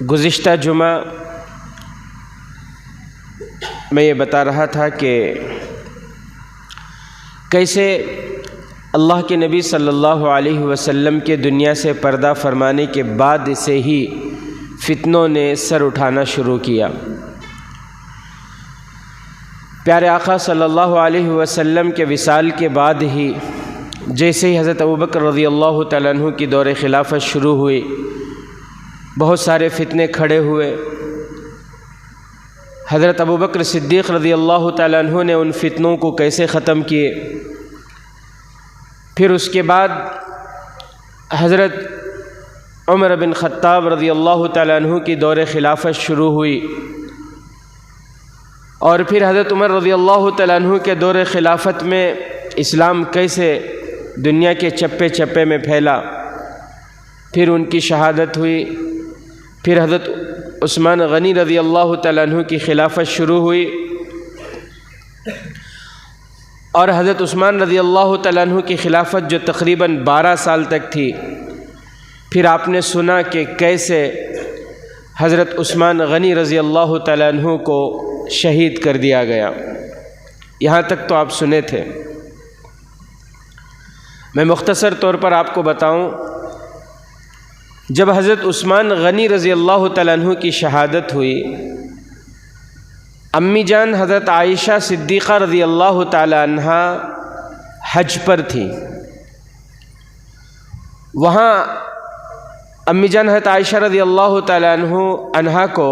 گزشتہ جمعہ میں یہ بتا رہا تھا کہ کیسے اللہ کے نبی صلی اللہ علیہ وسلم کے دنیا سے پردہ فرمانے کے بعد سے ہی فتنوں نے سر اٹھانا شروع کیا۔ پیارے آقا صلی اللہ علیہ وسلم کے وصال کے بعد ہی جیسے ہی حضرت ابوبکر رضی اللہ تعالیٰ عنہ کی دور خلافت شروع ہوئی، بہت سارے فتنے کھڑے ہوئے۔ حضرت ابوبکر صدیق رضی اللہ تعالیٰ عنہ نے ان فتنوں کو کیسے ختم کیے، پھر اس کے بعد حضرت عمر بن خطاب رضی اللہ تعالیٰ عنہ کی دور خلافت شروع ہوئی، اور پھر حضرت عمر رضی اللہ تعالیٰ عنہ کے دور خلافت میں اسلام کیسے دنیا کے چپے چپے میں پھیلا، پھر ان کی شہادت ہوئی۔ پھر حضرت عثمان غنی رضی اللہ تعالیٰ عنہ کی خلافت شروع ہوئی، اور حضرت عثمان رضی اللہ تعالیٰ عنہ کی خلافت جو تقریباً 12 سال تک تھی، پھر آپ نے سنا کہ کیسے حضرت عثمان غنی رضی اللہ تعالیٰ عنہ کو شہید کر دیا گیا۔ یہاں تک تو آپ سنے تھے۔ میں مختصر طور پر آپ کو بتاؤں، جب حضرت عثمان غنی رضی اللہ تعالیٰ عنہ کی شہادت ہوئی، امی جان حضرت عائشہ صدیقہ رضی اللہ تعالیٰ عنہ حج پر تھیں۔ وہاں امی جان حضرت عائشہ رضی اللہ تعالیٰ عنہ کو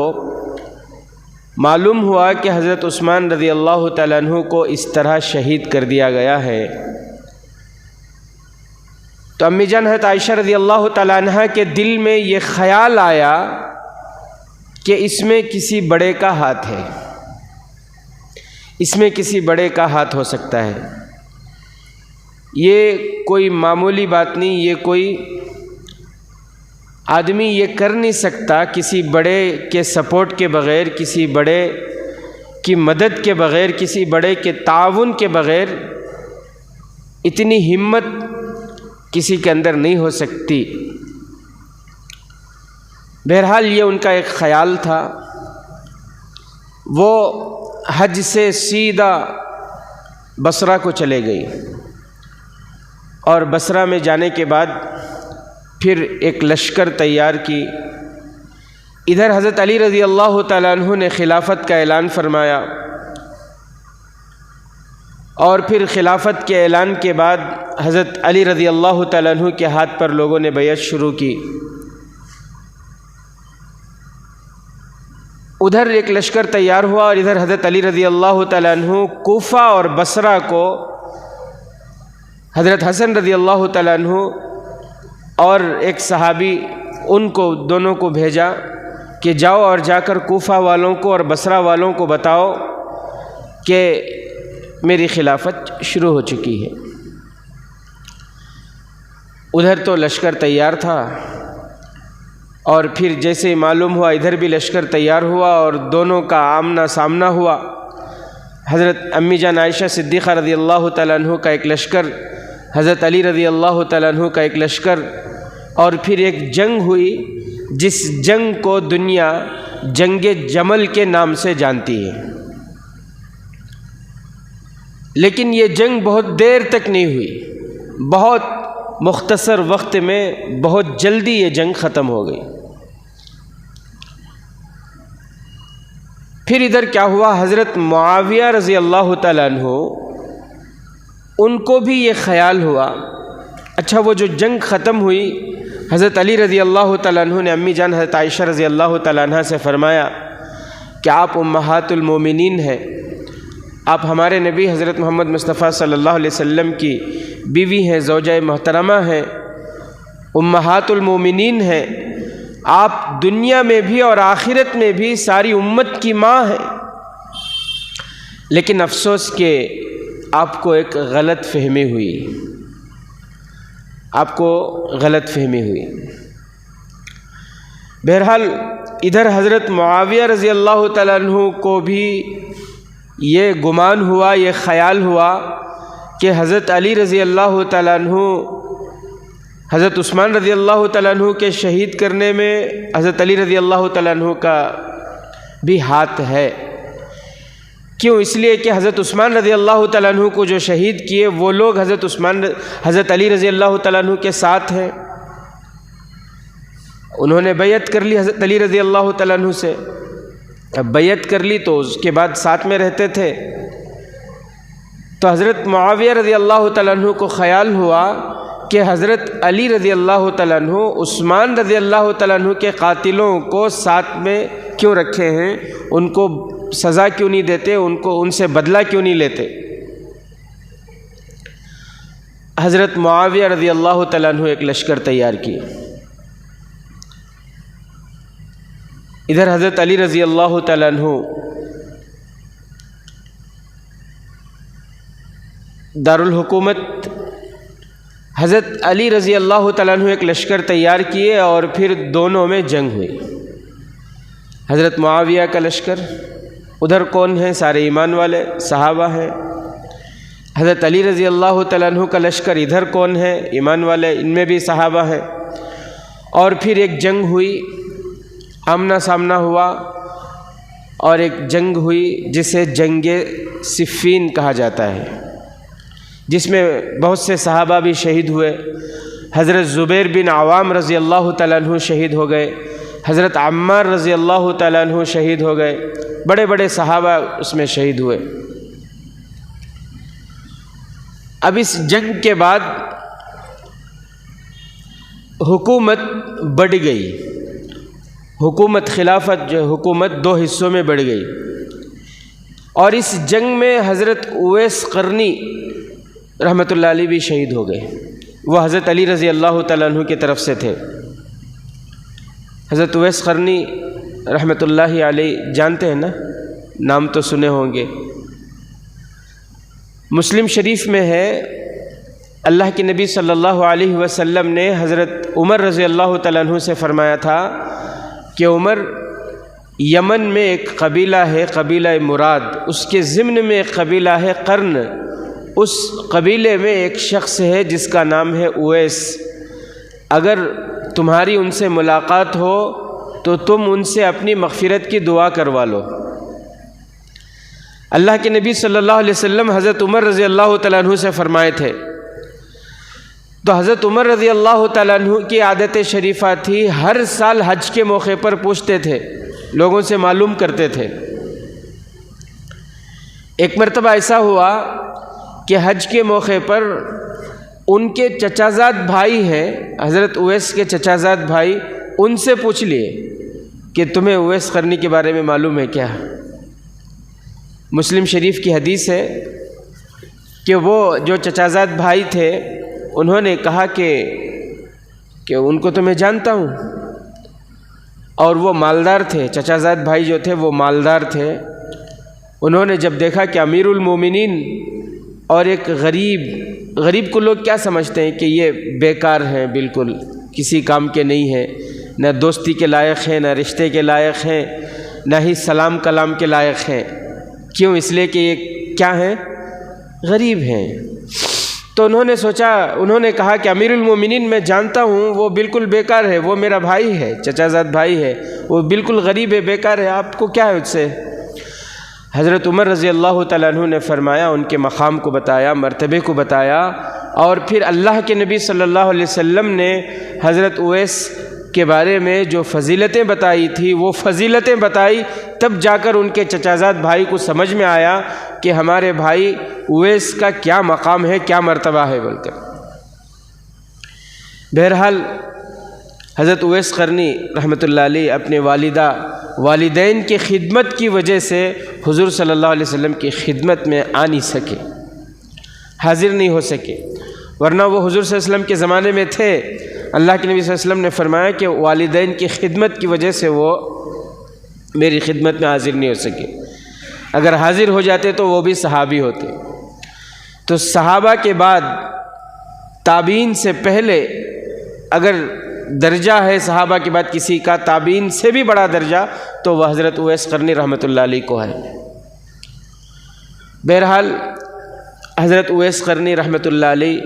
معلوم ہوا کہ حضرت عثمان رضی اللہ تعالیٰ عنہ کو اس طرح شہید کر دیا گیا ہے، تو امی جان حضرت عائشہ رضی اللہ تعالیٰ عنہ کے دل میں یہ خیال آیا کہ اس میں کسی بڑے کا ہاتھ ہے، اس میں کسی بڑے کا ہاتھ ہو سکتا ہے۔ یہ کوئی معمولی بات نہیں، یہ کوئی آدمی یہ کر نہیں سکتا کسی بڑے کے سپورٹ کے بغیر، کسی بڑے کی مدد کے بغیر، کسی بڑے کے تعاون کے بغیر اتنی ہمت کسی کے اندر نہیں ہو سکتی۔ بہرحال یہ ان کا ایک خیال تھا۔ وہ حج سے سیدھا بصرہ کو چلے گئی، اور بصرہ میں جانے کے بعد پھر ایک لشکر تیار کی۔ ادھر حضرت علی رضی اللہ تعالیٰ عنہ نے خلافت کا اعلان فرمایا، اور پھر خلافت کے اعلان کے بعد حضرت علی رضی اللہ تعالیٰ عنہ کے ہاتھ پر لوگوں نے بیعت شروع کی۔ ادھر ایک لشکر تیار ہوا، اور ادھر حضرت علی رضی اللہ تعالیٰ عنہ کوفہ اور بصرہ کو حضرت حسن رضی اللہ تعالیٰ عنہ اور ایک صحابی، ان کو دونوں کو بھیجا کہ جاؤ اور جا کر کوفہ والوں کو اور بصرہ والوں کو بتاؤ کہ میری خلافت شروع ہو چکی ہے۔ ادھر تو لشکر تیار تھا، اور پھر جیسے معلوم ہوا ادھر بھی لشکر تیار ہوا، اور دونوں کا آمنا سامنا ہوا۔ حضرت امی جان عائشہ صدیقہ رضی اللہ تعالیٰ عنہ کا ایک لشکر، حضرت علی رضی اللہ تعالیٰ عنہ کا ایک لشکر، اور پھر ایک جنگ ہوئی جس جنگ کو دنیا جنگ جمل کے نام سے جانتی ہے۔ لیکن یہ جنگ بہت دیر تک نہیں ہوئی، بہت مختصر وقت میں بہت جلدی یہ جنگ ختم ہو گئی۔ پھر ادھر کیا ہوا، حضرت معاویہ رضی اللہ تعالیٰ عنہ، ان کو بھی یہ خیال ہوا۔ اچھا، وہ جو جنگ ختم ہوئی، حضرت علی رضی اللہ تعالیٰ عنہ نے امی جان حضرت عائشہ رضی اللہ تعالیٰ عنہ سے فرمایا کہ آپ امہات المومنین ہیں، آپ ہمارے نبی حضرت محمد مصطفیٰ صلی اللہ علیہ وسلم کی بیوی ہیں، زوجہ محترمہ ہیں، امہات المومنین ہیں، آپ دنیا میں بھی اور آخرت میں بھی ساری امت کی ماں ہیں۔ لیکن افسوس کہ آپ کو ایک غلط فہمی ہوئی، آپ کو غلط فہمی ہوئی۔ بہرحال ادھر حضرت معاویہ رضی اللہ تعالیٰ عنہ کو بھی یہ گمان ہوا، یہ خیال ہوا کہ حضرت علی رضی اللہ تعالیٰ عنہ حضرت عثمان رضی اللہ تعالیٰ عنہ کے شہید کرنے میں حضرت علی رضی اللہ تعالیٰ عنہ کا بھی ہاتھ ہے۔ کیوں؟ اس لیے کہ حضرت عثمان رضی اللہ تعالیٰ عنہ کو جو شہید کیے وہ لوگ حضرت علی رضی اللہ تعالیٰ عنہ کے ساتھ ہیں، انہوں نے بیعت کر لی حضرت علی رضی اللہ تعالیٰ عنہ سے۔ اب بیعت کر لی تو اس کے بعد ساتھ میں رہتے تھے، تو حضرت معاویہ رضی اللہ تعالیٰ عنہ کو خیال ہوا کہ حضرت علی رضی اللہ تعالیٰ عنہ عثمان رضی اللہ تعالیٰ عنہ کے قاتلوں کو ساتھ میں کیوں رکھے ہیں، ان کو سزا کیوں نہیں دیتے، ان سے بدلہ کیوں نہیں لیتے۔ حضرت معاویہ رضی اللہ تعالیٰ عنہ ایک لشکر تیار کیے، ادھر حضرت علی رضی اللہ تعالیٰ عنہ دارالحکومت، حضرت علی رضی اللہ تعالیٰ عنہ ایک لشکر تیار کیے اور پھر دونوں میں جنگ ہوئی۔ حضرت معاویہ کا لشکر، ادھر کون ہیں؟ سارے ایمان والے صحابہ ہیں۔ حضرت علی رضی اللہ تعالیٰ عنہ کا لشکر، ادھر کون ہے؟ ایمان والے، ان میں بھی صحابہ ہیں۔ اور پھر ایک جنگ ہوئی، آمنا سامنا ہوا، اور ایک جنگ ہوئی جسے جنگ صفین کہا جاتا ہے، جس میں بہت سے صحابہ بھی شہید ہوئے۔ حضرت زبیر بن عوام رضی اللہ تعالیٰ عنہ شہید ہو گئے، حضرت عمار رضی اللہ تعالیٰ عنہ شہید ہو گئے، بڑے بڑے صحابہ اس میں شہید ہوئے۔ اب اس جنگ کے بعد حکومت بڑھ گئی، حکومت خلافت جو حکومت دو حصوں میں بڑھ گئی، اور اس جنگ میں حضرت اویس قرنی رحمۃ اللہ علیہ بھی شہید ہو گئے۔ وہ حضرت علی رضی اللہ تعالیٰ عنہ کی طرف سے تھے۔ حضرت اویس قرنی رحمۃ اللہ علیہ جانتے ہیں نا، نام تو سنے ہوں گے۔ مسلم شریف میں ہے، اللہ کے نبی صلی اللہ علیہ وسلم نے حضرت عمر رضی اللہ تعالیٰ عنہ سے فرمایا تھا کہ عمر، یمن میں ایک قبیلہ ہے، قبیلہ مراد، اس کے ضمن میں ایک قبیلہ ہے قرن، اس قبیلے میں ایک شخص ہے جس کا نام ہے اویس، اگر تمہاری ان سے ملاقات ہو تو تم ان سے اپنی مغفرت کی دعا کروا لو۔ اللہ کے نبی صلی اللہ علیہ وسلم حضرت عمر رضی اللہ تعالیٰ عنہ سے فرمائے تھے، تو حضرت عمر رضی اللہ تعالیٰ عنہ کی عادت شریفہ تھی، ہر سال حج کے موقع پر پوچھتے تھے، لوگوں سے معلوم کرتے تھے۔ ایک مرتبہ ایسا ہوا کہ حج کے موقع پر ان کے چچا زاد بھائی ہیں، حضرت اویس کے چچا زاد بھائی، ان سے پوچھ لیے کہ تمہیں اویس قرنی کے بارے میں معلوم ہے کیا؟ مسلم شریف کی حدیث ہے کہ وہ جو چچا زاد بھائی تھے انہوں نے کہا کہ ان کو تو میں جانتا ہوں، اور وہ مالدار تھے، چچا زاد بھائی جو تھے وہ مالدار تھے۔ انہوں نے جب دیکھا کہ امیر المومنین اور ایک غریب کو لوگ کیا سمجھتے ہیں کہ یہ بیکار ہیں، بالکل کسی کام کے نہیں ہیں، نہ دوستی کے لائق ہیں، نہ رشتے کے لائق ہیں، نہ ہی سلام کلام کے لائق ہیں۔ کیوں؟ اس لیے کہ یہ کیا ہیں؟ غریب ہیں۔ تو انہوں نے کہا کہ امیر المومنین میں جانتا ہوں، وہ بالکل بیکار ہے، وہ میرا بھائی ہے، چچا زاد بھائی ہے، وہ بالکل غریب ہے، بیکار ہے، آپ کو کیا ہے اس سے؟ حضرت عمر رضی اللہ تعالیٰ عنہ نے فرمایا، ان کے مقام کو بتایا، مرتبے کو بتایا، اور پھر اللہ کے نبی صلی اللہ علیہ وسلم نے حضرت اویس کے بارے میں جو فضیلتیں بتائی تھی وہ فضیلتیں بتائی، تب جا کر ان کے چچا زاد بھائی کو سمجھ میں آیا کہ ہمارے بھائی اویس کا کیا مقام ہے، کیا مرتبہ ہے بول کر۔ بہرحال حضرت اویس قرنی رحمۃ اللہ علیہ اپنے والدین کی خدمت کی وجہ سے حضور صلی اللہ علیہ وسلم کی خدمت میں آ نہیں سکے، حاضر نہیں ہو سکے، ورنہ وہ حضور صلی اللہ علیہ وسلم کے زمانے میں تھے۔ اللہ کے نبی صلی اللہ علیہ وسلم نے فرمایا کہ والدین کی خدمت کی وجہ سے وہ میری خدمت میں حاضر نہیں ہو سکے، اگر حاضر ہو جاتے تو وہ بھی صحابی ہوتے۔ تو صحابہ کے بعد تابعین سے پہلے اگر درجہ ہے صحابہ کے بعد کسی کا تابعین سے بھی بڑا درجہ تو وہ حضرت اویس قرنی رحمۃ اللہ علیہ کو ہے۔ بہرحال حضرت اویس قرنی رحمۃ اللہ علیہ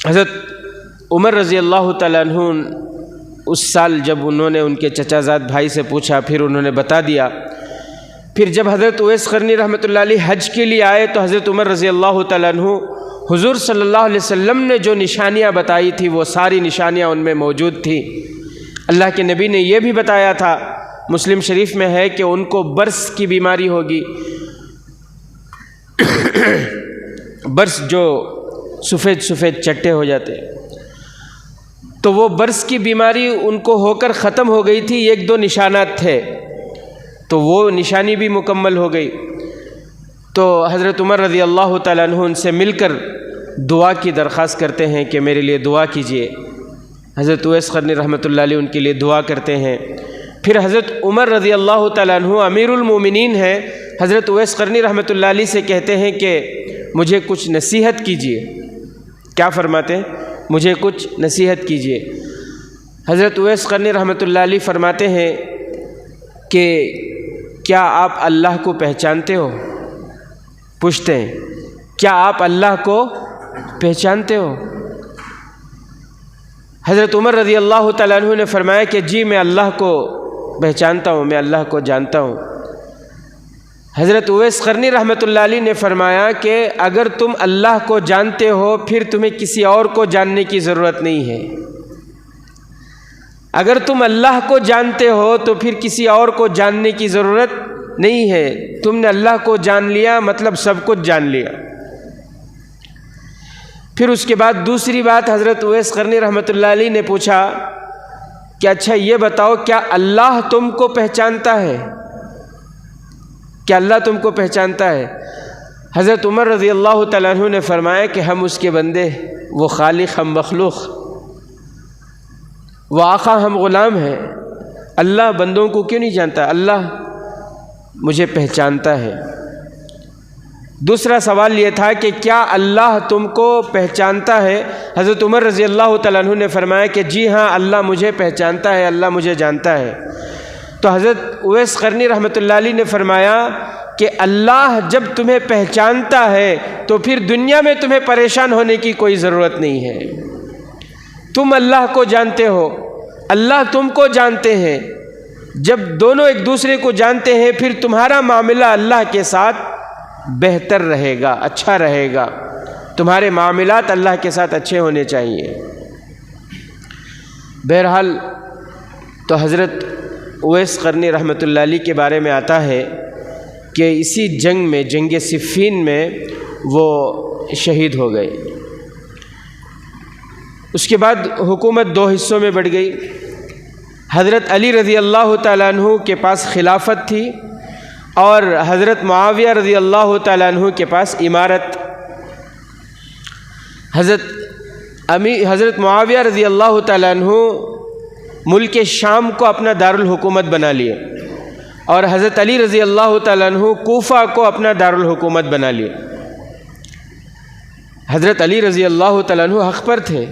حضرت عمر رضی اللہ تعالیٰ عنہ اس سال جب انہوں نے ان کے چچا زاد بھائی سے پوچھا، پھر انہوں نے بتا دیا۔ پھر جب حضرت اویس قرنی رحمۃ اللہ علیہ حج کے لیے آئے تو حضرت عمر رضی اللہ تعالیٰ عنہ حضور صلی اللہ علیہ وسلم نے جو نشانیاں بتائی تھی وہ ساری نشانیاں ان میں موجود تھیں۔ اللہ کے نبی نے یہ بھی بتایا تھا، مسلم شریف میں ہے کہ ان کو برس کی بیماری ہوگی، برس جو سفید سفید چٹے ہو جاتے، تو وہ برس کی بیماری ان کو ہو کر ختم ہو گئی تھی، ایک دو نشانات تھے تو وہ نشانی بھی مکمل ہو گئی۔ تو حضرت عمر رضی اللہ تعالیٰ عنہ ان سے مل کر دعا کی درخواست کرتے ہیں کہ میرے لیے دعا کیجیے۔ حضرت اویس قرنی رحمۃ اللہ علیہ ان کے لیے دعا کرتے ہیں۔ پھر حضرت عمر رضی اللہ تعالیٰ عنہ امیر المومنین ہیں، حضرت اویس قرنی رحمۃ اللہ علیہ سے کہتے ہیں کہ مجھے کچھ نصیحت کیجیے۔ کیا فرماتے ہیں؟ مجھے کچھ نصیحت کیجیے۔ حضرت اویس قرنی رحمۃ اللہ علیہ فرماتے ہیں کہ کیا آپ اللہ کو پہچانتے ہو؟ پوچھتے ہیں کیا آپ اللہ کو پہچانتے ہو؟ حضرت عمر رضی اللہ تعالیٰ عنہ نے فرمایا کہ جی میں اللہ کو پہچانتا ہوں، میں اللہ کو جانتا ہوں۔ حضرت اویس قرنی رحمۃ اللہ علیہ نے فرمایا کہ اگر تم اللہ کو جانتے ہو پھر تمہیں کسی اور کو جاننے کی ضرورت نہیں ہے۔ اگر تم اللہ کو جانتے ہو تو پھر کسی اور کو جاننے کی ضرورت نہیں ہے۔ تم نے اللہ کو جان لیا مطلب سب کچھ جان لیا۔ پھر اس کے بعد دوسری بات حضرت اویس قرنی رحمۃ اللہ علیہ نے پوچھا کہ اچھا یہ بتاؤ کیا اللہ تم کو پہچانتا ہے؟ کیا اللہ تم کو پہچانتا ہے؟ حضرت عمر رضی اللہ تعالیٰ عنہ نے فرمایا کہ ہم اس کے بندے، وہ خالق ہم مخلوق، وہ آقا ہم غلام ہیں، اللہ بندوں کو کیوں نہیں جانتا؟ اللہ مجھے پہچانتا ہے۔ دوسرا سوال یہ تھا کہ کیا اللہ تم کو پہچانتا ہے؟ حضرت عمر رضی اللہ تعالیٰ عنہ نے فرمایا کہ جی ہاں اللہ مجھے پہچانتا ہے، اللہ مجھے جانتا ہے۔ تو حضرت اویس قرنی رحمۃ اللہ علیہ نے فرمایا کہ اللہ جب تمہیں پہچانتا ہے تو پھر دنیا میں تمہیں پریشان ہونے کی کوئی ضرورت نہیں ہے۔ تم اللہ کو جانتے ہو، اللہ تم کو جانتے ہیں۔ جب دونوں ایک دوسرے کو جانتے ہیں پھر تمہارا معاملہ اللہ کے ساتھ بہتر رہے گا، اچھا رہے گا، تمہارے معاملات اللہ کے ساتھ اچھے ہونے چاہیے۔ بہرحال تو حضرت اویس قرنی رحمۃ اللہ علیہ کے بارے میں آتا ہے کہ اسی جنگ میں، جنگ صفین میں وہ شہید ہو گئے۔ اس کے بعد حکومت دو حصوں میں بڑھ گئی۔ حضرت علی رضی اللہ تعالیٰ عنہ کے پاس خلافت تھی اور حضرت معاویہ رضی اللہ تعالیٰ عنہ کے پاس امارت۔ حضرت معاویہ رضی اللہ تعالیٰ عنہ ملک شام کو اپنا دارالحکومت بنا لیے اور حضرت علی رضی اللہ تعالیٰ عنہ کوفہ کو اپنا دارالحکومت بنا لیے۔ حضرت علی رضی اللہ تعالیٰ عنہ حق پر تھے،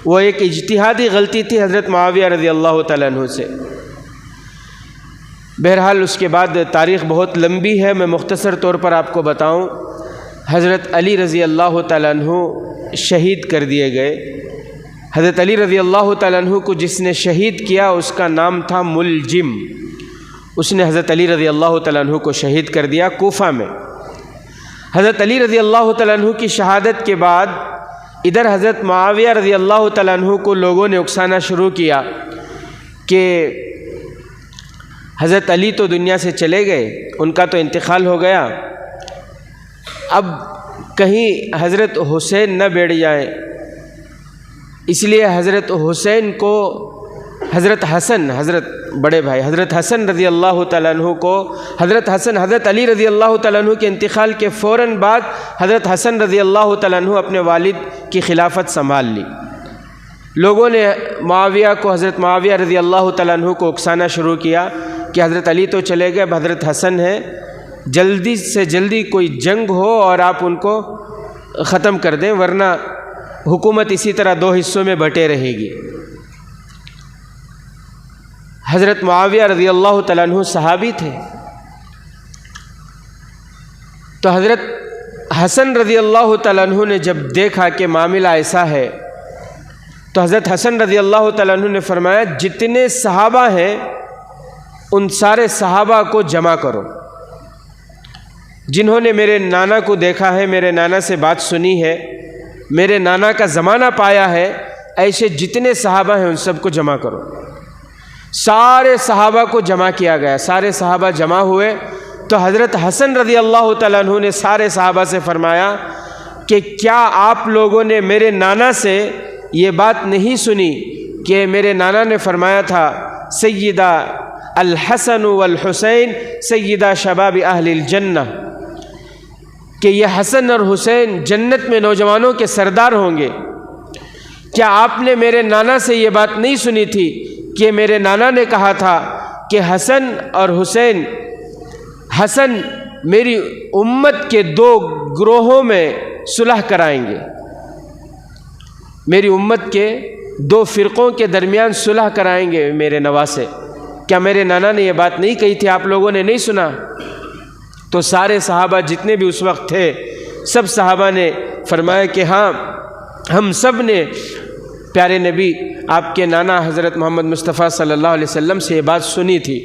وہ ایک اجتہادی غلطی تھی حضرت معاویہ رضی اللہ تعالیٰ عنہ سے۔ بہرحال اس کے بعد تاریخ بہت لمبی ہے، میں مختصر طور پر آپ کو بتاؤں۔ حضرت علی رضی اللہ تعالیٰ عنہ شہید کر دیے گئے۔ حضرت علی رضی اللہ تعالیٰ عنہ کو جس نے شہید کیا اس کا نام تھا ملجم، اس نے حضرت علی رضی اللہ تعالیٰ عنہ کو شہید کر دیا کوفہ میں۔ حضرت علی رضی اللہ تعالیٰ عنہ کی شہادت کے بعد ادھر حضرت معاویہ رضی اللہ تعالیٰ عنہ کو لوگوں نے اکسانا شروع کیا کہ حضرت علی تو دنیا سے چلے گئے، ان کا تو انتقال ہو گیا، اب کہیں حضرت حسین نہ بیٹھ جائیں، اس لیے حضرت حسین کو حضرت حسن، حضرت بڑے بھائی حضرت حسن رضی اللہ تعالیٰ عنہ کو حضرت علی رضی اللہ تعالیٰ عنہ کے انتقال کے فوراً بعد حضرت حسن رضی اللہ تعالیٰ عنہ اپنے والد کی خلافت سنبھال لی۔ لوگوں نے معاویہ کو، حضرت معاویہ رضی اللہ تعالیٰ عنہ کو اکسانا شروع کیا کہ حضرت علی تو چلے گئے، اب حضرت حسن ہے، جلدی سے جلدی کوئی جنگ ہو اور آپ ان کو ختم کر دیں، ورنہ حکومت اسی طرح دو حصوں میں بٹے رہے گی۔ حضرت معاویہ رضی اللہ تعالیٰ عنہ صحابی تھے، تو حضرت حسن رضی اللہ تعالیٰ عنہ نے جب دیکھا کہ معاملہ ایسا ہے تو حضرت حسن رضی اللہ تعالیٰ عنہ نے فرمایا جتنے صحابہ ہیں ان سارے صحابہ کو جمع کرو، جنہوں نے میرے نانا کو دیکھا ہے، میرے نانا سے بات سنی ہے، میرے نانا کا زمانہ پایا ہے، ایسے جتنے صحابہ ہیں ان سب کو جمع کرو۔ سارے صحابہ کو جمع کیا گیا، سارے صحابہ جمع ہوئے تو حضرت حسن رضی اللہ تعالیٰ عنہ نے سارے صحابہ سے فرمایا کہ کیا آپ لوگوں نے میرے نانا سے یہ بات نہیں سنی کہ میرے نانا نے فرمایا تھا سیدہ الحسن والحسین سیدہ شباب اہل الجنہ، کہ یہ حسن اور حسین جنت میں نوجوانوں کے سردار ہوں گے؟ کیا آپ نے میرے نانا سے یہ بات نہیں سنی تھی کہ میرے نانا نے کہا تھا کہ حسن اور حسین، حسن میری امت کے 2 گروہوں میں صلح کرائیں گے، میری امت کے 2 فرقوں کے درمیان صلح کرائیں گے میرے نواسے؟ کیا میرے نانا نے یہ بات نہیں کہی تھی؟ آپ لوگوں نے نہیں سنا؟ تو سارے صحابہ جتنے بھی اس وقت تھے سب صحابہ نے فرمایا کہ ہاں، ہم سب نے پیارے نبی آپ کے نانا حضرت محمد مصطفیٰ صلی اللہ علیہ وسلم سے یہ بات سنی تھی۔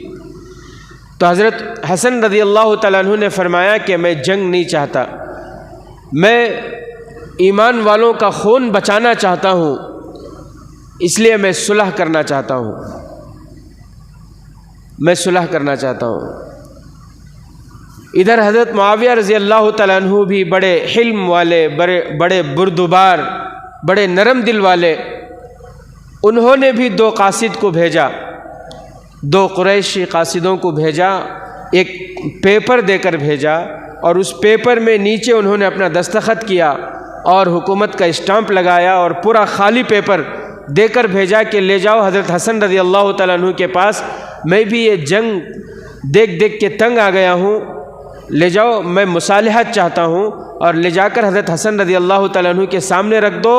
تو حضرت حسن رضی اللہ تعالیٰ عنہ نے فرمایا کہ میں جنگ نہیں چاہتا، میں ایمان والوں کا خون بچانا چاہتا ہوں، اس لیے میں صلح کرنا چاہتا ہوں، میں صلح کرنا چاہتا ہوں۔ ادھر حضرت معاویہ رضی اللہ تعالیٰ عنہ بھی بڑے حلم والے، بڑے بردبار، بڑے نرم دل والے، انہوں نے بھی 2 قاصد کو بھیجا، 2 قریشی قاصدوں کو بھیجا، ایک پیپر دے کر بھیجا اور اس پیپر میں نیچے انہوں نے اپنا دستخط کیا اور حکومت کا اسٹامپ لگایا اور پورا خالی پیپر دے کر بھیجا کہ لے جاؤ حضرت حسن رضی اللہ تعالیٰ عنہ کے پاس، میں بھی یہ جنگ دیکھ دیکھ کے تنگ آ گیا ہوں، لے جاؤ، میں مصالحت چاہتا ہوں، اور لے جا کر حضرت حسن رضی اللہ تعالیٰ عنہ کے سامنے رکھ دو،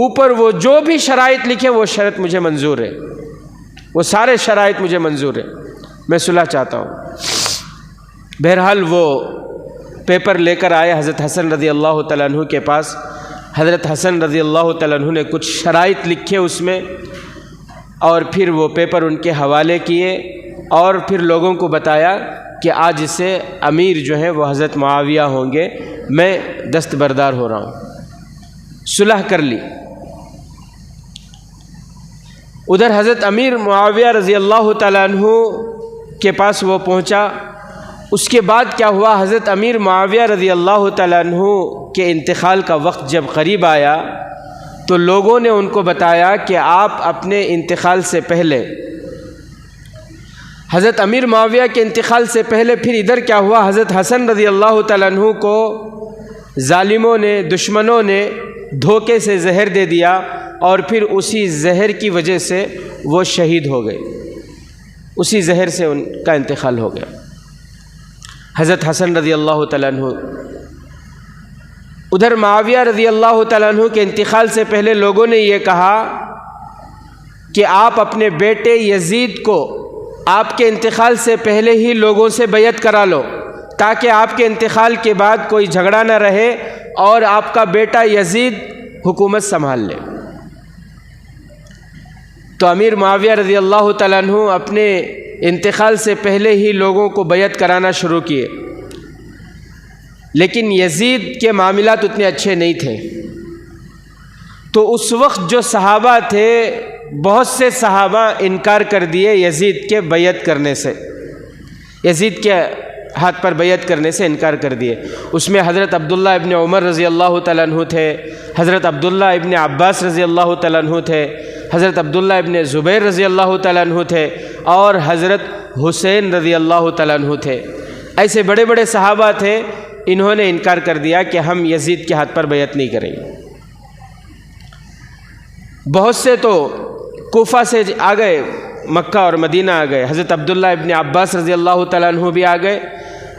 اوپر وہ جو بھی شرائط لکھیں وہ شرط مجھے منظور ہے، وہ سارے شرائط مجھے منظور ہے، میں صلح چاہتا ہوں۔ بہرحال وہ پیپر لے کر آئے حضرت حسن رضی اللہ تعالیٰ عنہ کے پاس۔ حضرت حسن رضی اللہ تعالیٰ عنہ نے کچھ شرائط لکھے اس میں، اور پھر وہ پیپر ان کے حوالے کیے اور پھر لوگوں کو بتایا کہ آج سے امیر جو ہیں وہ حضرت معاویہ ہوں گے، میں دستبردار ہو رہا ہوں۔ صلح کر لی۔ ادھر حضرت امیر معاویہ رضی اللہ تعالیٰ عنہ کے پاس وہ پہنچا۔ اس کے بعد کیا ہوا، حضرت امیر معاویہ رضی اللہ تعالیٰ عنہ کے انتقال کا وقت جب قریب آیا تو لوگوں نے ان کو بتایا کہ آپ اپنے انتقال سے پہلے، حضرت امیر معاویہ کے انتقال سے پہلے پھر ادھر کیا ہوا، حضرت حسن رضی اللہ تعالیٰ عنہ کو ظالموں نے، دشمنوں نے دھوکے سے زہر دے دیا اور پھر اسی زہر کی وجہ سے وہ شہید ہو گئے، اسی زہر سے ان کا انتقال ہو گیا حضرت حسن رضی اللہ تعالیٰ عنہ۔ ادھر معاویہ رضی اللہ تعالیٰ عنہ کے انتقال سے پہلے لوگوں نے یہ کہا کہ آپ اپنے بیٹے یزید کو آپ کے انتقال سے پہلے ہی لوگوں سے بیعت کرا لو تاکہ آپ کے انتقال کے بعد کوئی جھگڑا نہ رہے اور آپ کا بیٹا یزید حکومت سنبھال لے۔ تو امیر معاویہ رضی اللہ تعالیٰ عنہ اپنے انتقال سے پہلے ہی لوگوں کو بیعت کرانا شروع کیے، لیکن یزید کے معاملات اتنے اچھے نہیں تھے۔ تو اس وقت جو صحابہ تھے، بہت سے صحابہ انکار کر دیے یزید کے بیعت کرنے سے، یزید کے ہاتھ پر بیعت کرنے سے انکار کر دیے۔ اس میں حضرت عبداللہ ابن عمر رضی اللہ تعالیٰ عنہ تھے، حضرت عبداللہ ابن عباس رضی اللہ تعالیٰ عنہ تھے، حضرت عبداللہ ابن زبیر رضی اللہ تعالیٰ عنہ تھے، اور حضرت حسین رضی اللہ تعالیٰ عنہ تھے۔ ایسے بڑے بڑے صحابہ تھے، انہوں نے انکار کر دیا کہ ہم یزید کے ہاتھ پر بیعت نہیں کریں گے۔ بہت سے تو کوفہ سے آ گئے، مکہ اور مدینہ آ گئے، حضرت عبداللہ ابن عباس رضی اللہ تعالیٰ عنہ بھی آ گئے،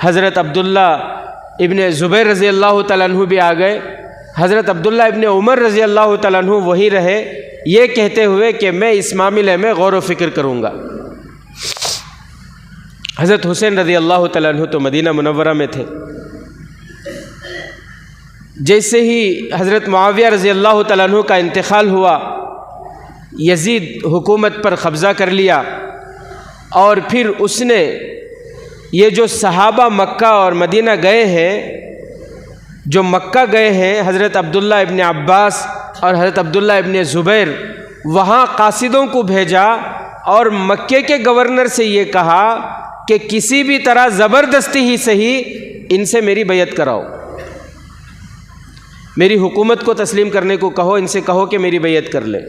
حضرت عبداللہ ابن زبیر رضی اللہ تعالیٰ عنہ بھی آ گئے، حضرت عبداللہ ابن عمر رضی اللہ تعالیٰ عنہ وہی رہے، یہ کہتے ہوئے کہ میں اس معاملے میں غور و فکر کروں گا۔ حضرت حسین رضی اللہ تعالیٰ عنہ تو مدینہ منورہ میں تھے۔ جیسے ہی حضرت معاویہ رضی اللہ تعالیٰ عنہ کا انتقال ہوا یزید حکومت پر قبضہ کر لیا، اور پھر اس نے یہ جو صحابہ مکہ اور مدینہ گئے ہیں، جو مکہ گئے ہیں حضرت عبداللہ ابن عباس اور حضرت عبداللہ ابن زبیر، وہاں قاصدوں کو بھیجا اور مکے کے گورنر سے یہ کہا کہ کسی بھی طرح زبردستی ہی صحیح ان سے میری بیعت کراؤ، میری حکومت کو تسلیم کرنے کو کہو، ان سے کہو کہ میری بیعت کر لے۔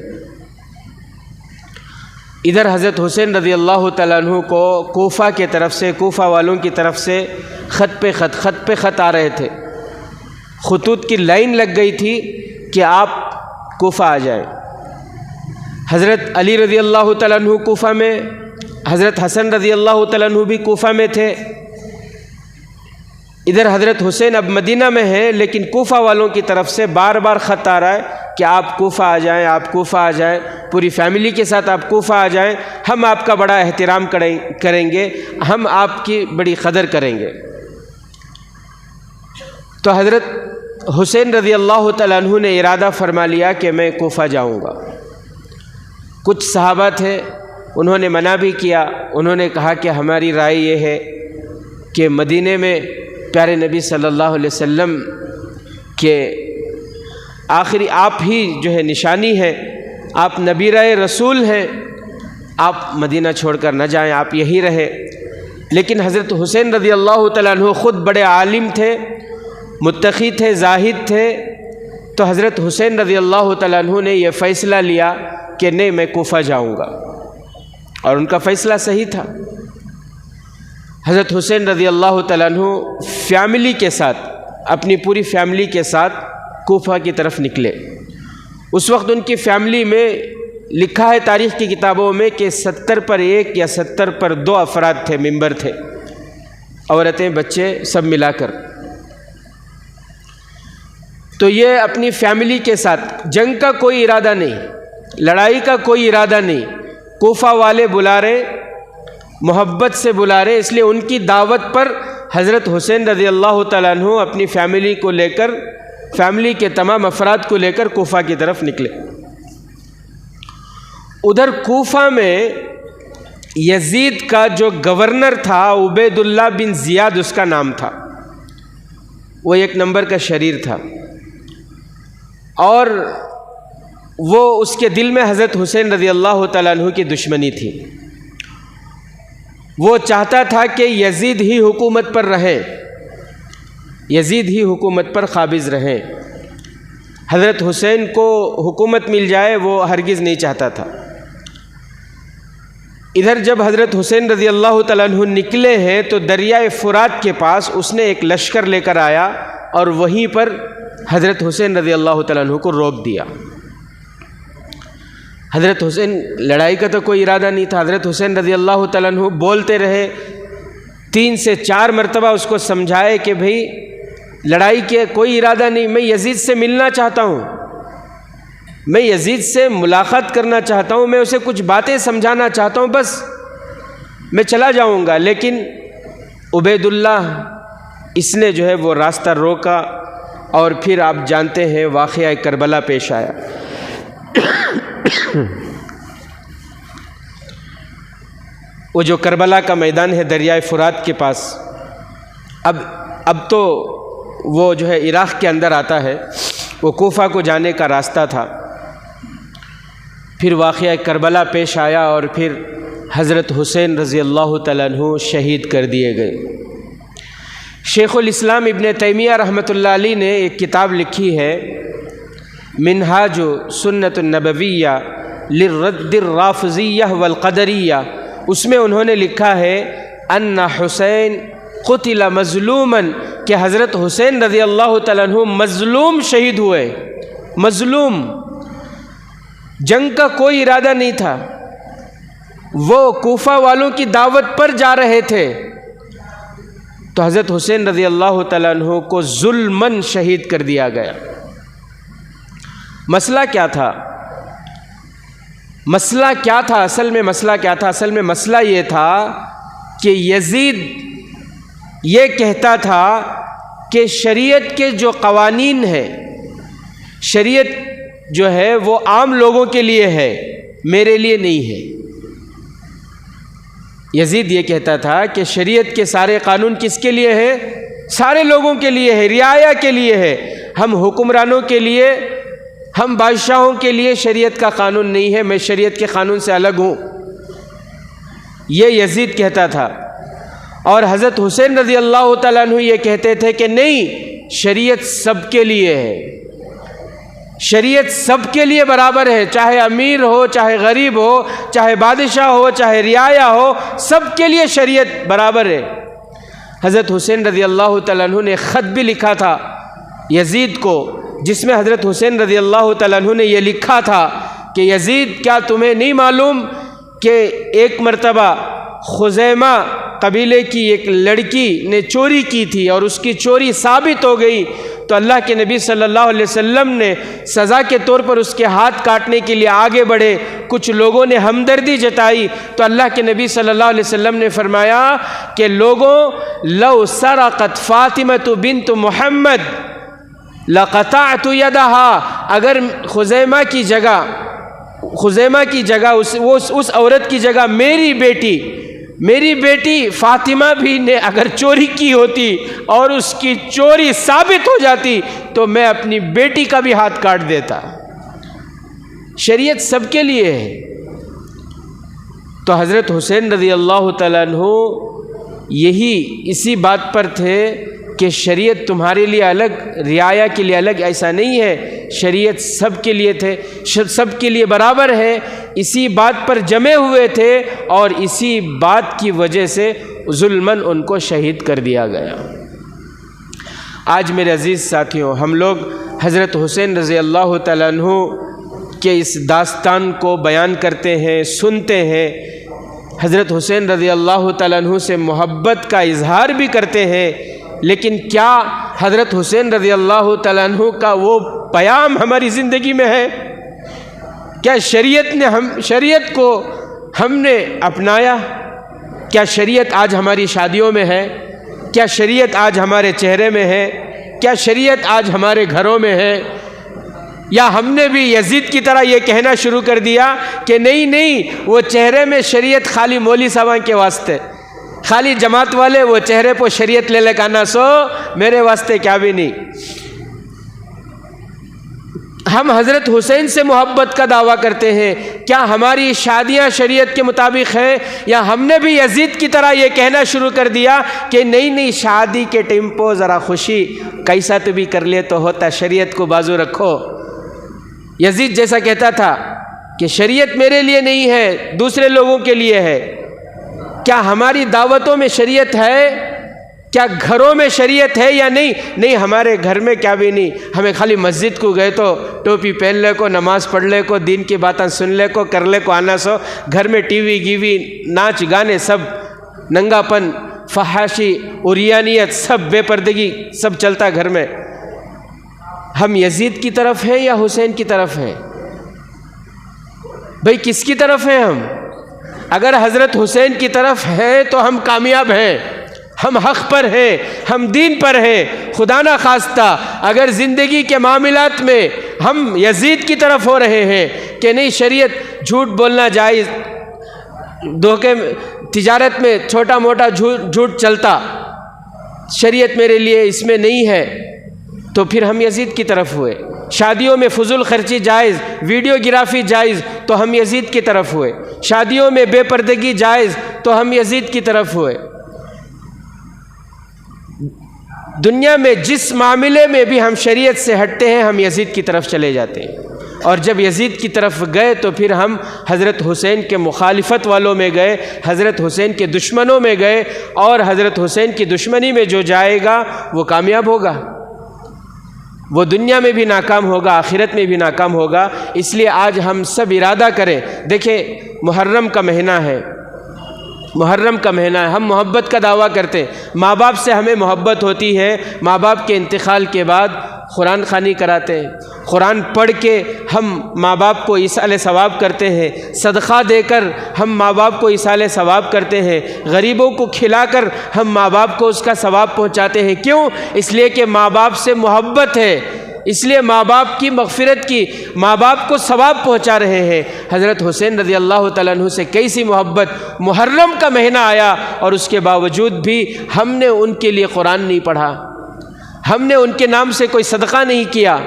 ادھر حضرت حسین رضی اللہ تعالیٰ عنہ کو کوفہ کے طرف سے، کوفہ والوں کی طرف سے خط پہ خط آ رہے تھے، خطوط کی لائن لگ گئی تھی کہ آپ کوفہ آ جائیں۔ حضرت علی رضی اللہ تعالیٰ عنہ کوفہ میں، حضرت حسن رضی اللہ تعالیٰ عنہ بھی کوفہ میں تھے۔ ادھر حضرت حسین اب مدینہ میں ہیں، لیکن کوفہ والوں کی طرف سے بار بار خط آ رہا ہے کہ آپ کوفہ آ جائیں، آپ کوفہ آ جائیں، پوری فیملی کے ساتھ آپ کوفہ آ جائیں، ہم آپ کا بڑا احترام کریں گے، ہم آپ کی بڑی قدر کریں گے۔ تو حضرت حسین رضی اللہ تعالیٰ عنہ نے ارادہ فرما لیا کہ میں کوفہ جاؤں گا۔ کچھ صحابہ تھے، انہوں نے منع بھی کیا، انہوں نے کہا کہ ہماری رائے یہ ہے کہ مدینے میں پیارے نبی صلی اللہ علیہ وسلم کے آخری آپ ہی جو ہے نشانی ہے، آپ نبی رسول ہیں، آپ مدینہ چھوڑ کر نہ جائیں، آپ یہی رہے۔ لیکن حضرت حسین رضی اللہ تعالیٰ عنہ خود بڑے عالم تھے، متقی تھے، زاہد تھے، تو حضرت حسین رضی اللہ تعالیٰ عنہ نے یہ فیصلہ لیا کہ نہیں، میں کوفہ جاؤں گا، اور ان کا فیصلہ صحیح تھا۔ حضرت حسین رضی اللہ تعالیٰ عنہ فیملی کے ساتھ، اپنی پوری فیملی کے ساتھ کوفہ کی طرف نکلے۔ اس وقت ان کی فیملی میں لکھا ہے تاریخ کی کتابوں میں کہ 70 پر 1 یا 70 پر 2 افراد تھے، ممبر تھے، عورتیں، بچے، سب ملا کر۔ تو یہ اپنی فیملی کے ساتھ، جنگ کا کوئی ارادہ نہیں، لڑائی کا کوئی ارادہ نہیں، کوفہ والے بلا رہے، محبت سے بلا رہے، اس لیے ان کی دعوت پر حضرت حسین رضی اللہ تعالیٰ عنہ اپنی فیملی کو لے کر، فیملی کے تمام افراد کو لے کر کوفہ کی طرف نکلے۔ ادھر کوفہ میں یزید کا جو گورنر تھا عبید اللہ بن زیاد اس کا نام تھا، وہ 1 نمبر کا شریر تھا، اور وہ اس کے دل میں حضرت حسین رضی اللہ تعالیٰ عنہ کی دشمنی تھی۔ وہ چاہتا تھا کہ یزید ہی حکومت پر رہے، یزید ہی حکومت پر قابض رہے، حضرت حسین کو حکومت مل جائے وہ ہرگز نہیں چاہتا تھا۔ ادھر جب حضرت حسین رضی اللہ تعالیٰ عنہ نکلے ہیں تو دریائے فرات کے پاس اس نے ایک لشکر لے کر آیا اور وہیں پر حضرت حسین رضی اللہ تعالیٰ عنہ کو روک دیا۔ حضرت حسین، لڑائی کا تو کوئی ارادہ نہیں تھا، حضرت حسین رضی اللہ تعالیٰ عنہ بولتے رہے، 3 سے 4 مرتبہ اس کو سمجھائے کہ بھئی لڑائی کے کوئی ارادہ نہیں، میں یزید سے ملنا چاہتا ہوں، میں یزید سے ملاقات کرنا چاہتا ہوں، میں اسے کچھ باتیں سمجھانا چاہتا ہوں، بس میں چلا جاؤں گا۔ لیکن عبید اللہ اس نے جو ہے وہ راستہ روکا، اور پھر آپ جانتے ہیں واقعہ کربلا پیش آیا۔ وہ جو کربلا کا میدان ہے دریائے فرات کے پاس، اب تو وہ جو ہے عراق کے اندر آتا ہے، وہ کوفہ کو جانے کا راستہ تھا۔ پھر واقعہ کربلا پیش آیا اور پھر حضرت حسین رضی اللہ تعالیٰ عنہ شہید کر دیے گئے۔ شیخ الاسلام ابن تیمیہ رحمۃ اللہ علیہ نے ایک کتاب لکھی ہے منہاج سنت النبویہ للرد الرافضیہ والقدریہ، اس میں انہوں نے لکھا ہے ان حسین قتل مظلوما، کہ حضرت حسین رضی اللہ تعالیٰ عنہ مظلوم شہید ہوئے، مظلوم، جنگ کا کوئی ارادہ نہیں تھا، وہ کوفہ والوں کی دعوت پر جا رہے تھے، تو حضرت حسین رضی اللہ تعالیٰ عنہ کو ظلماً شہید کر دیا گیا۔ مسئلہ کیا تھا؟ مسئلہ کیا تھا؟ اصل میں مسئلہ کیا تھا؟ اصل میں مسئلہ یہ تھا کہ یزید یہ کہتا تھا کہ شریعت کے جو قوانین ہیں، شریعت جو ہے وہ عام لوگوں کے لیے ہے، میرے لیے نہیں ہے۔ یزید یہ کہتا تھا کہ شریعت کے سارے قانون کس کے لیے ہے؟ سارے لوگوں کے لیے ہے، رعایا کے لیے ہے۔ ہم حکمرانوں کے لیے، ہم بادشاہوں کے لیے شریعت کا قانون نہیں ہے، میں شریعت کے قانون سے الگ ہوں، یہ یزید کہتا تھا۔ اور حضرت حسین رضی اللہ تعالیٰ عنہ یہ کہتے تھے کہ نہیں، شریعت سب کے لیے ہے، شریعت سب کے لیے برابر ہے، چاہے امیر ہو، چاہے غریب ہو، چاہے بادشاہ ہو، چاہے رعایا ہو، سب کے لیے شریعت برابر ہے۔ حضرت حسین رضی اللہ تعالیٰ عنہ نے خط بھی لکھا تھا یزید کو، جس میں حضرت حسین رضی اللہ تعالیٰ عنہ نے یہ لکھا تھا کہ یزید، کیا تمہیں نہیں معلوم کہ ایک مرتبہ خزیمہ قبیلے کی ایک لڑکی نے چوری کی تھی اور اس کی چوری ثابت ہو گئی، تو اللہ کے نبی صلی اللہ علیہ وسلم نے سزا کے طور پر اس کے ہاتھ کاٹنے کے لیے آگے بڑھے، کچھ لوگوں نے ہمدردی جتائی، تو اللہ کے نبی صلی اللہ علیہ وسلم نے فرمایا کہ لوگوں، لو سرقت فاطمہ بنت محمد لقطعت یدہا، اگر خزیمہ کی جگہ اس عورت کی جگہ میری بیٹی فاطمہ بھی نے اگر چوری کی ہوتی اور اس کی چوری ثابت ہو جاتی تو میں اپنی بیٹی کا بھی ہاتھ کاٹ دیتا۔ شریعت سب کے لیے ہے۔ تو حضرت حسین رضی اللہ تعالیٰ عنہ اسی بات پر تھے کہ شریعت تمہارے لیے الگ، رعایا کے لیے الگ، ایسا نہیں ہے، شریعت سب کے لیے تھے، سب کے لیے برابر ہے، اسی بات پر جمے ہوئے تھے، اور اسی بات کی وجہ سے ظلماً ان کو شہید کر دیا گیا۔ آج میرے عزیز ساتھیوں، ہم لوگ حضرت حسین رضی اللہ تعالیٰ عنہ کے اس داستان کو بیان کرتے ہیں، سنتے ہیں، حضرت حسین رضی اللہ تعالیٰ عنہ سے محبت کا اظہار بھی کرتے ہیں، لیکن کیا حضرت حسین رضی اللہ تعالیٰ عنہ کا وہ پیام ہماری زندگی میں ہے؟ کیا شریعت کو ہم نے اپنایا؟ کیا شریعت آج ہماری شادیوں میں ہے؟ کیا شریعت آج ہمارے چہرے میں ہے؟ کیا شریعت آج ہمارے گھروں میں ہے؟ یا ہم نے بھی یزید کی طرح یہ کہنا شروع کر دیا کہ نہیں، وہ چہرے میں شریعت خالی مولوی صاحب کے واسطے، خالی جماعت والے وہ چہرے پہ شریعت لے کہنا سو میرے واسطے کیا بھی نہیں۔ ہم حضرت حسین سے محبت کا دعویٰ کرتے ہیں، کیا ہماری شادیاں شریعت کے مطابق ہیں؟ یا ہم نے بھی یزید کی طرح یہ کہنا شروع کر دیا کہ نہیں، شادی کے ٹائم پہ ذرا خوشی کیسا تو بھی کر لے تو ہوتا، شریعت کو بازو رکھو۔ یزید جیسا کہتا تھا کہ شریعت میرے لیے نہیں ہے، دوسرے لوگوں کے لیے ہے۔ کیا ہماری دعوتوں میں شریعت ہے؟ کیا گھروں میں شریعت ہے یا نہیں؟ ہمارے گھر میں کیا بھی نہیں، ہمیں خالی مسجد کو گئے تو ٹوپی پہن لے کو، نماز پڑھ لے کو، دین کی باتیں سن لے کو، کر لے کو آنا سو، گھر میں ٹی وی گیوی، ناچ گانے، سب ننگا پن، فحاشی، عریانیت، سب بے پردگی، سب چلتا گھر میں۔ ہم یزید کی طرف ہیں یا حسین کی طرف ہیں؟ بھئی کس کی طرف ہیں ہم؟ اگر حضرت حسین کی طرف ہیں تو ہم کامیاب ہیں، ہم حق پر ہیں، ہم دین پر ہیں۔ خدا نہ خواستہ اگر زندگی کے معاملات میں ہم یزید کی طرف ہو رہے ہیں کہ نہیں، شریعت جھوٹ بولنا جائز، دھوکے تجارت میں چھوٹا موٹا جھوٹ چلتا، شریعت میرے لیے اس میں نہیں ہے، تو پھر ہم یزید کی طرف ہوئے۔ شادیوں میں فضول خرچی جائز، ویڈیو گرافی جائز، تو ہم یزید کی طرف ہوئے۔ شادیوں میں بے پردگی جائز، تو ہم یزید کی طرف ہوئے۔ دنیا میں جس معاملے میں بھی ہم شریعت سے ہٹتے ہیں، ہم یزید کی طرف چلے جاتے ہیں، اور جب یزید کی طرف گئے تو پھر ہم حضرت حسین کے مخالفت والوں میں گئے، حضرت حسین کے دشمنوں میں گئے، اور حضرت حسین کی دشمنی میں جو جائے گا وہ کامیاب ہوگا، وہ دنیا میں بھی ناکام ہوگا، آخرت میں بھی ناکام ہوگا۔ اس لیے آج ہم سب ارادہ کریں، دیکھیں محرم کا مہینہ ہے، ہم محبت کا دعویٰ کرتے ہیں، ماں باپ سے ہمیں محبت ہوتی ہے، ماں باپ کے انتقال کے بعد قرآن خوانی کراتے ہیں، قرآن پڑھ کے ہم ماں باپ کو ایصال ثواب کرتے ہیں، صدقہ دے کر ہم ماں باپ کو ایصال ثواب کرتے ہیں، غریبوں کو کھلا کر ہم ماں باپ کو اس کا ثواب پہنچاتے ہیں۔ کیوں؟ اس لیے کہ ماں باپ سے محبت ہے، اس لیے ماں باپ کی مغفرت کی، ماں باپ کو ثواب پہنچا رہے ہیں۔ حضرت حسین رضی اللہ تعالیٰ عنہ سے کیسی محبت، محرم کا مہینہ آیا اور اس کے باوجود بھی ہم نے ان کے لیے قرآن نہیں پڑھا، ہم نے ان کے نام سے کوئی صدقہ نہیں کیا،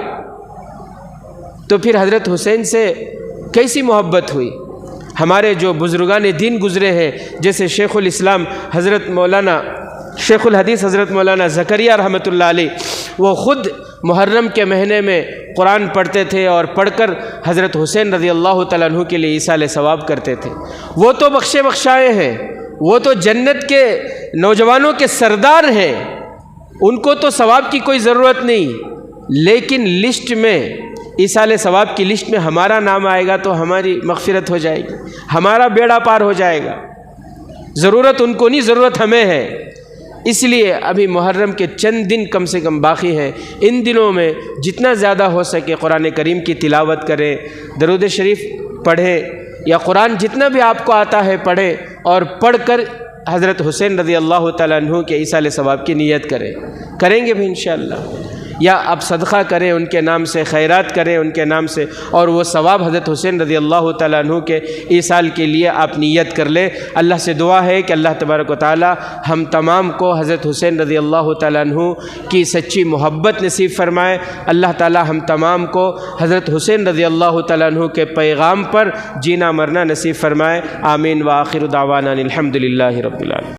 تو پھر حضرت حسین سے کیسی محبت ہوئی؟ ہمارے جو بزرگان دین گزرے ہیں، جیسے شیخ الاسلام حضرت مولانا شیخ الحدیث حضرت مولانا زکریا رحمۃ اللہ علیہ، وہ خود محرم کے مہینے میں قرآن پڑھتے تھے اور پڑھ کر حضرت حسین رضی اللہ تعالیٰ عنہ کے لیے ایصال ثواب کرتے تھے۔ وہ تو بخشے بخشائے ہیں، وہ تو جنت کے نوجوانوں کے سردار ہیں، ان کو تو ثواب کی کوئی ضرورت نہیں، لیکن لسٹ میں ایصال ثواب کی لسٹ میں ہمارا نام آئے گا تو ہماری مغفرت ہو جائے گی، ہمارا بیڑا پار ہو جائے گا۔ ضرورت ان کو نہیں، ضرورت ہمیں ہے۔ اس لیے ابھی محرم کے چند دن کم سے کم باقی ہیں، ان دنوں میں جتنا زیادہ ہو سکے قرآن کریم کی تلاوت کریں، درود شریف پڑھیں، یا قرآن جتنا بھی آپ کو آتا ہے پڑھیں، اور پڑھ کر حضرت حسین رضی اللہ تعالیٰ عنہ کے ایصال ثواب کی نیت کریں گے بھی انشاءاللہ، یا اب صدقہ کریں ان کے نام سے، خیرات کریں ان کے نام سے، اور وہ ثواب حضرت حسین رضی اللہ تعالیٰ عنہ کے ایصال کے لیے آپ نیت کر لیں۔ اللہ سے دعا ہے کہ اللہ تبارک و تعالی ہم تمام کو حضرت حسین رضی اللہ تعالیٰ عنہ کی سچی محبت نصیب فرمائے۔ اللہ تعالی ہم تمام کو حضرت حسین رضی اللہ تعالیٰ عنہ کے پیغام پر جینا مرنا نصیب فرمائے۔ آمین وآخر دعوانا الحمدللہ رب العالمین۔